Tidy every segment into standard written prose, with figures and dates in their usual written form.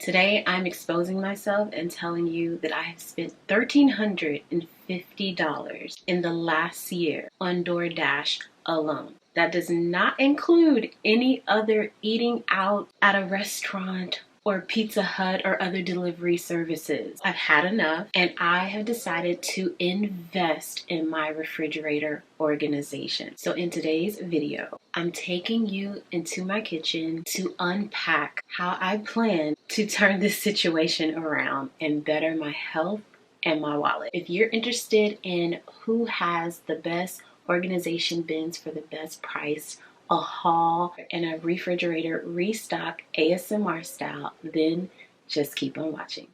Today I'm exposing myself and telling you that I have spent $1,350 in the last year on DoorDash alone. That does not include any other eating out at a restaurant or Pizza Hut or other delivery services. I've had enough and I have decided to invest in my refrigerator organization. So in today's video, I'm taking you into my kitchen to unpack how I plan to turn this situation around and better my health and my wallet. If you're interested in who has the best organization bins for the best price, a haul, and a refrigerator restock ASMR style, then just keep on watching.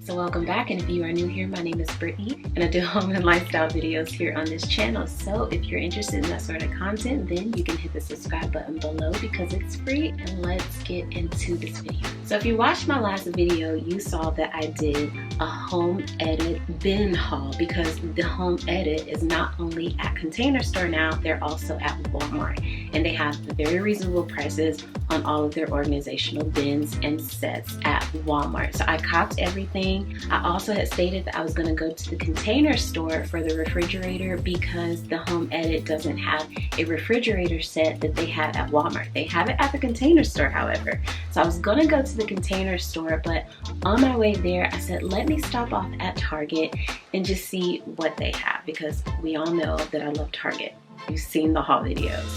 So welcome back, and if you are new here, my name is Brittany and I do home and lifestyle videos here on this channel. So if you're interested in that sort of content, then you can hit the subscribe button below because it's free, and let's get into this video. So if you watched my last video, you saw that I did a home edit bin haul because the home edit is not only at Container Store now, they're also at Walmart, and they have very reasonable prices on all of their organizational bins and sets at Walmart. So I copped everything. I also had stated that I was going to go to the Container Store for the refrigerator because the home edit doesn't have a refrigerator set that they have at Walmart. They have it at the Container Store, however. So I was going to go to the Container Store, but on my way there, I said, let me stop off at Target and just see what they have, because we all know that I love Target. You've seen the haul videos.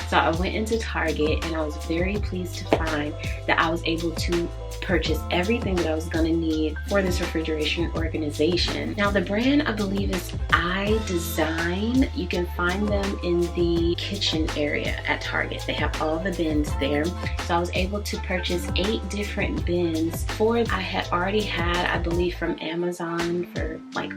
So I went into Target and I was very pleased to find that I was able to purchase everything that I was going to need for this refrigeration organization. Now the brand I believe is iDesign. You can find them in the kitchen area at Target. They have all the bins there. So I was able to purchase 8 different bins. 4 I had already had, I believe, from Amazon for like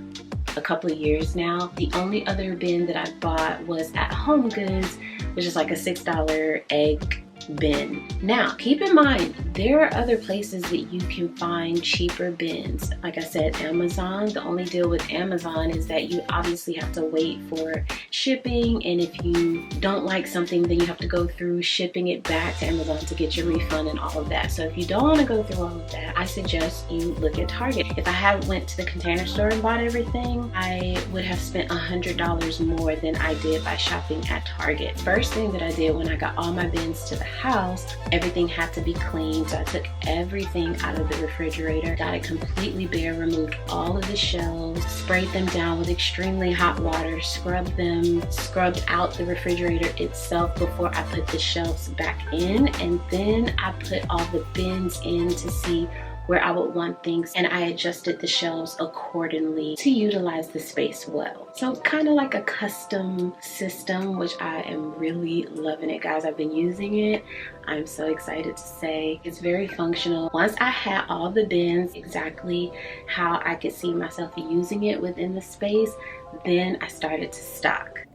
a couple of years now. The only other bin that I bought was at Home Goods, which is like a $6 egg bin. Now keep in mind, there are other places that you can find cheaper bins. Like I said, Amazon. The only deal with Amazon is that you obviously have to wait for shipping, and if you don't like something, then you have to go through shipping it back to Amazon to get your refund and all of that. So if you don't want to go through all of that, I suggest you look at Target. If I had went to the Container Store and bought everything, I would have spent $100 more than I did by shopping at Target. First thing that I did when I got all my bins to the house, everything had to be cleaned. So I took everything out of the refrigerator, got it completely bare, removed all of the shelves, sprayed them down with extremely hot water, scrubbed out the refrigerator itself before I put the shelves back in, and then I put all the bins in to see where I would want things, and I adjusted the shelves accordingly to utilize the space well. So kind of like a custom system, which I am really loving it, guys. I've been using it. I'm so excited to say it's very functional. Once I had all the bins exactly how I could see myself using it within the space, then I started to stock.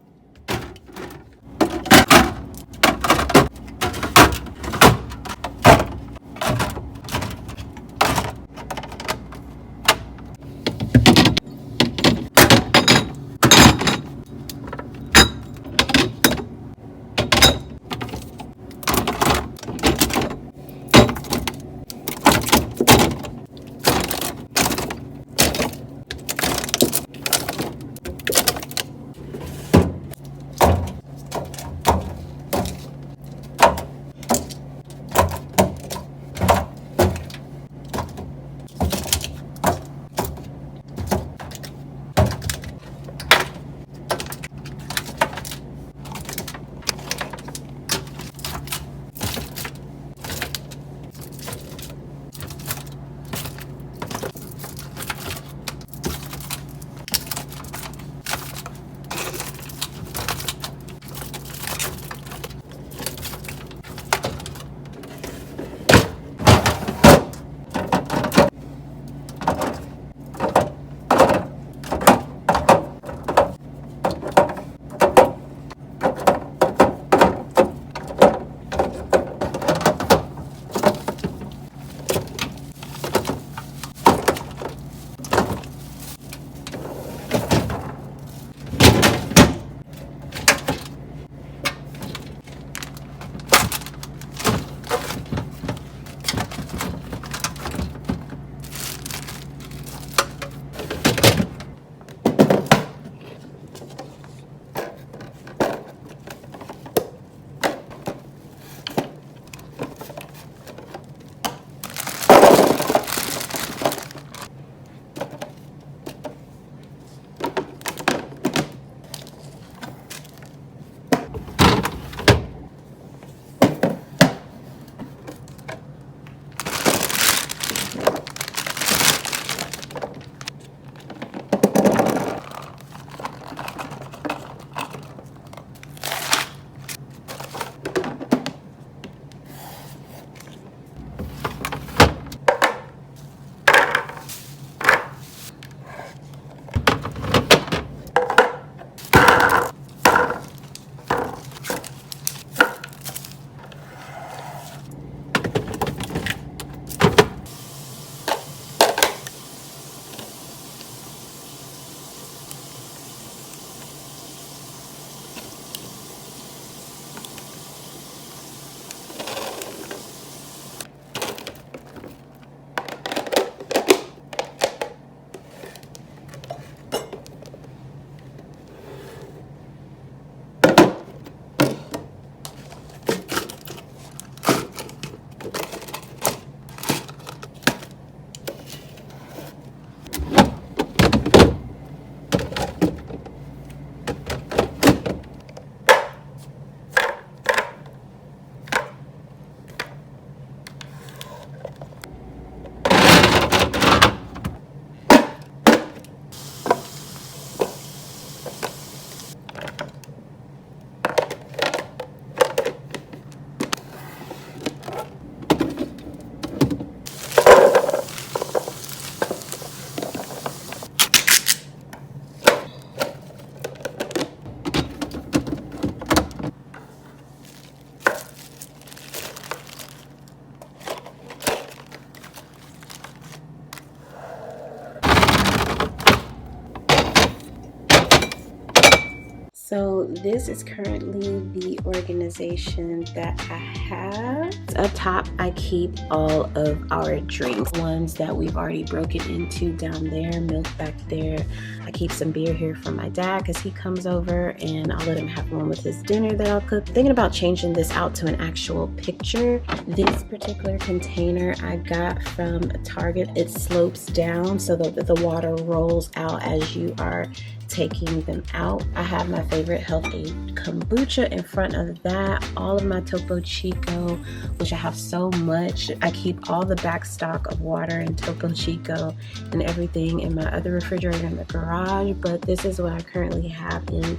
So this is currently the organization that I have. Up top, I keep all of our drinks, ones that we've already broken into down there, milk back there. I keep some beer here for my dad because he comes over, and I'll let him have one with his dinner that I'll cook. Thinking about changing this out to an actual picture. This particular container I got from Target. It slopes down so that the water rolls out as you are taking them out. I have my favorite Health Aid kombucha in front of that, all of my Topo Chico, which I have so much. I keep all the back stock of water and Topo Chico and everything in my other refrigerator in the garage, but this is what I currently have in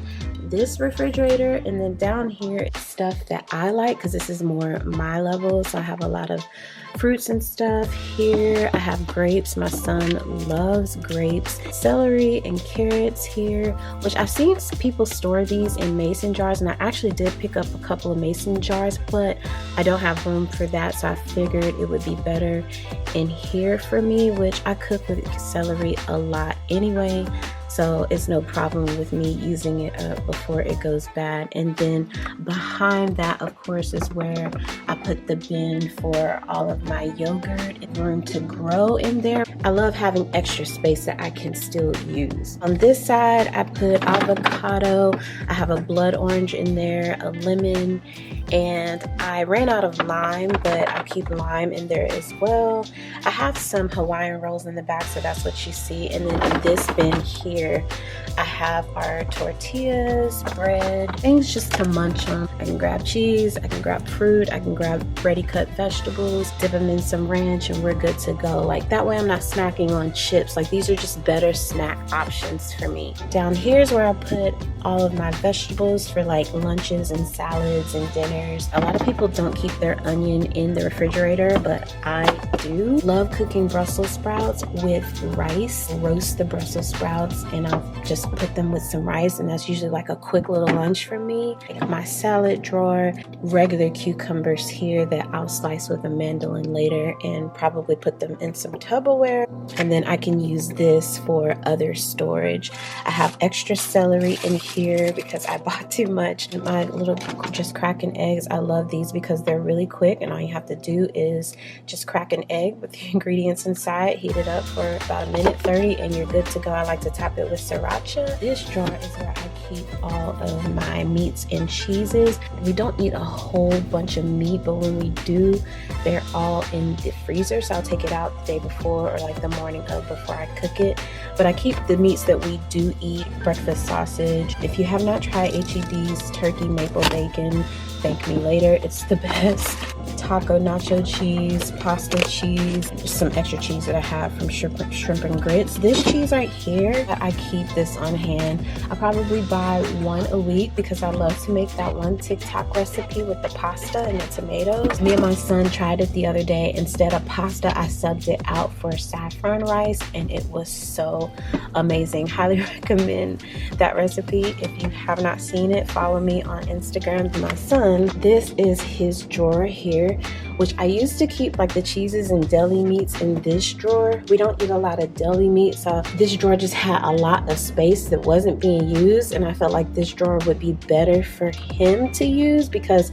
this refrigerator. And then down here, stuff that I like because this is more my level, so I have a lot of fruits and stuff here. I have grapes. My son loves grapes. Celery and carrots here, which I've seen people store these in mason jars, and I actually did pick up a couple of mason jars, but I don't have room for that, so I figured it would be better in here for me, which I cook with celery a lot anyway, so it's no problem with me using it up before it goes bad. And then behind that, of course, is where I put the bin for all of my yogurt and room to grow in there. I love having extra space that I can still use. On this side, I put avocado. I have a blood orange in there, a lemon, and I ran out of lime, but I'll keep lime in there as well. I have some Hawaiian rolls in the back, so that's what you see. And then in this bin here, I have our tortillas, bread, things just to munch on. I can grab cheese, I can grab fruit, I can grab ready cut vegetables, dip them in some ranch, and we're good to go. Like that way I'm not snacking on chips. Like these are just better snack options for me. Down here is where I put all of my vegetables for like lunches and salads and dinners. A lot of people don't keep their onion in the refrigerator, but I do. Love cooking Brussels sprouts with rice. Roast the Brussels sprouts and I'll just put them with some rice, and that's usually like a quick little lunch for me. My salad drawer, regular cucumbers here that I'll slice with a mandolin later and probably put them in some Tupperware, and then I can use this for other storage. I have extra celery in here because I bought too much. My little just cracking eggs, I love these because they're really quick, and all you have to do is just crack an egg with the ingredients inside, heat it up for about 1:30 and you're good to go. I like to top it with sriracha. This drawer is where I keep all of my meats and cheeses. We don't eat a whole bunch of meat, but when we do, they're all in the freezer, so I'll take it out the day before or like the morning of before I cook it. But I keep the meats that we do eat. Breakfast sausage. If you have not tried HED's turkey maple bacon, thank me later, it's the best. Taco nacho cheese, pasta cheese, just some extra cheese that I have from shrimp and grits. This cheese right here, I keep this on hand. I probably buy one a week because I love to make that one TikTok recipe with the pasta and the tomatoes. Me and my son tried it the other day. Instead of pasta, I subbed it out for saffron rice, and it was so amazing. Highly recommend that recipe. If you have not seen it, follow me on Instagram. My son, this is his drawer here, which I used to keep like the cheeses and deli meats in this drawer. We don't eat a lot of deli meat, so this drawer just had a lot of space that wasn't being used, and I felt like this drawer would be better for him to use because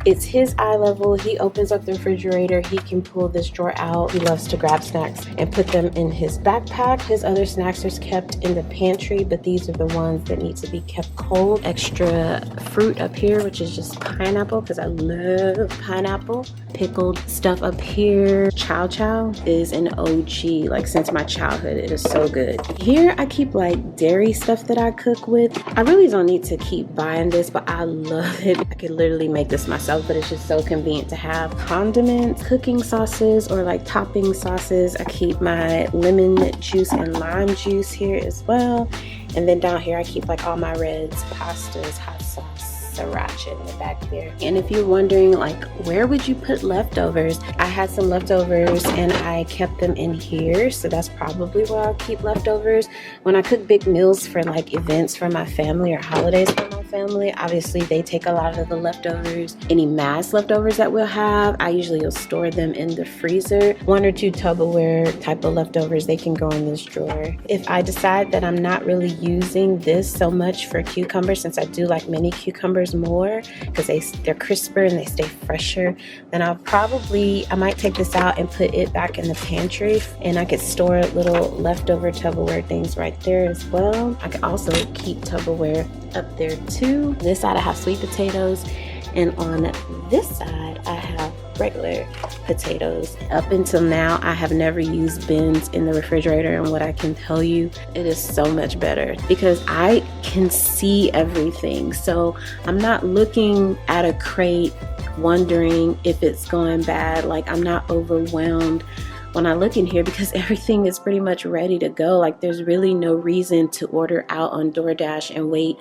it's his eye level. He opens up the refrigerator, he can pull this drawer out. He loves to grab snacks and put them in his backpack. His other snacks are kept in the pantry, but these are the ones that need to be kept cold. Extra fruit up here, which is just pineapple because I love pineapple. Pickled stuff up here. Chow chow is an OG, like since my childhood. It is so good. Here I keep like dairy stuff that I cook with. I really don't need to keep buying this, but I love it. I could literally make this myself, but it's just so convenient to have. Condiments, cooking sauces, or like topping sauces. I keep my lemon juice and lime juice here as well. And then down here I keep like all my reds, pastas, hot sauce, sriracha in the back there. And if you're wondering like where would you put leftovers, I had some leftovers and I kept them in here, so that's probably where I'll keep leftovers when I cook big meals for like events for my family or holidays for my family. Obviously, they take a lot of the leftovers. Any mass leftovers that we'll have, I usually will store them in the freezer. 1 or 2 Tupperware type of leftovers, they can go in this drawer. If I decide that I'm not really using this so much for cucumbers, since I do like mini cucumbers more because they're crisper and they stay fresher, then I might take this out and put it back in the pantry, and I could store little leftover Tupperware things right there as well. I could also keep Tupperware up there too. This side I have sweet potatoes, and on this side I have regular potatoes. Up until now, I have never used bins in the refrigerator, and what I can tell you, it is so much better because I can see everything. So I'm not looking at a crate wondering if it's going bad. Like, I'm not overwhelmed when I look in here because everything is pretty much ready to go. Like, there's really no reason to order out on DoorDash and wait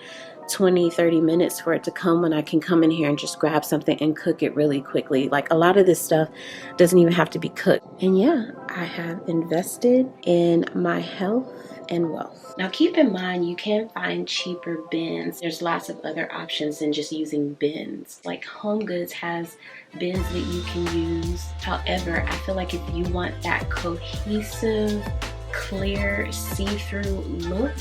20-30 minutes for it to come when I can come in here and just grab something and cook it really quickly. Like, a lot of this stuff doesn't even have to be cooked. And yeah, I have invested in my health and wealth. Now keep in mind, you can find cheaper bins. There's lots of other options than just using bins. Like Home Goods has bins that you can use. However, I feel like if you want that cohesive, clear, see-through look,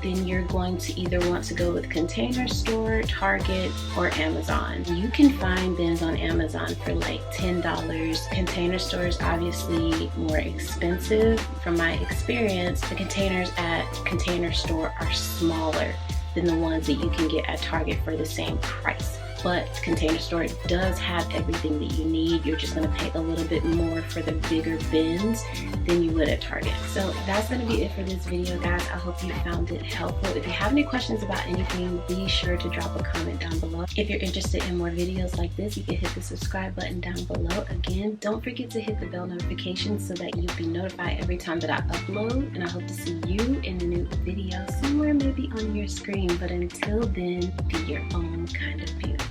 then you're going to either want to go with Container Store, Target, or Amazon. You can find bins on Amazon for like $10. Container Store is obviously more expensive. From my experience, the containers at Container Store are smaller than the ones that you can get at Target for the same price. But Container Store does have everything that you need. You're just gonna pay a little bit more for the bigger bins than you would at Target. So that's gonna be it for this video, guys. I hope you found it helpful. If you have any questions about anything, be sure to drop a comment down below. If you're interested in more videos like this, you can hit the subscribe button down below. Again, don't forget to hit the bell notification so that you'll be notified every time that I upload. And I hope to see you in a new video somewhere maybe on your screen. But until then, be your own kind of beautiful.